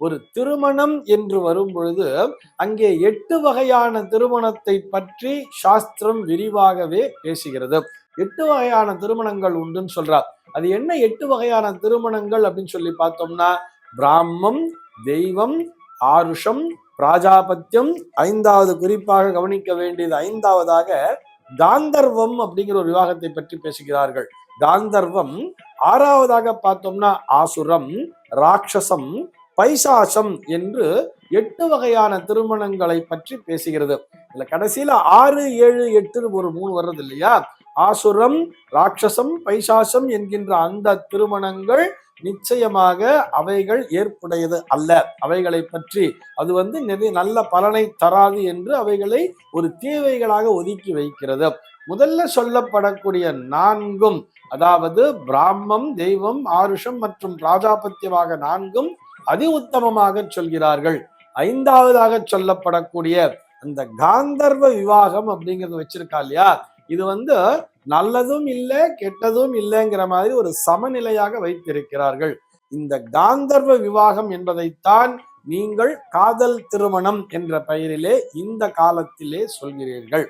ஒரு திருமணம் என்று வரும் பொழுது அங்கே 8 வகையான திருமணத்தை பற்றி சாஸ்திரம் விரிவாகவே பேசுகிறது. 8 வகையான திருமணங்கள் உண்டுன்னு சொல்றார். அது என்ன 8 வகையான திருமணங்கள் அப்படின்னு சொல்லி பார்த்தோம்னா, பிராமம், தெய்வம், ஆருஷம், பிராஜாபத்தியம், 5வது குறிப்பாக கவனிக்க வேண்டியது 5வதாக காந்தர்வம் அப்படிங்கிற ஒரு விவாகத்தை பற்றி பேசுகிறார்கள். காந்தர்வம். 6வதாக பார்த்தோம்னா ஆசுரம், ராட்சசம், பைசாசம் என்று 8 வகையான திருமணங்களை பற்றி பேசுகிறது. இல்ல கடைசியில 6, 7, 8 ஒரு 3 வர்றது இல்லையா? ஆசுரம், ராட்சசம், பைசாசம் என்கின்ற அந்த திருமணங்கள் நிச்சயமாக அவைகள் ஏற்புடையது அல்ல. அவைகளை பற்றி அது நிறைய நல்ல பலனை தராது என்று அவைகளை ஒரு தீவைகளாக ஒதுக்கி வைக்கிறது. முதல்ல சொல்லப்படக்கூடிய 4ம், அதாவது பிராமம், தெய்வம், ஆருஷம் மற்றும் பிராஜாபத்தியமாக 4ம் அதி உத்தமமாக சொல்கிறார்கள். 5வதாக சொல்லப்படக்கூடிய அந்த காந்தர்வ விவாகம் அப்படிங்கிறது வச்சிருக்கா இல்லையா, இது நல்லதும் இல்லை கெட்டதும் இல்லைங்கிற மாதிரி ஒரு சமநிலையாக வைத்திருக்கிறார்கள். இந்த காந்தர்வ விவாகம் என்பதைத்தான் நீங்கள் காதல் திருமணம் என்ற பெயரிலே இந்த காலத்திலே சொல்கிறீர்கள்.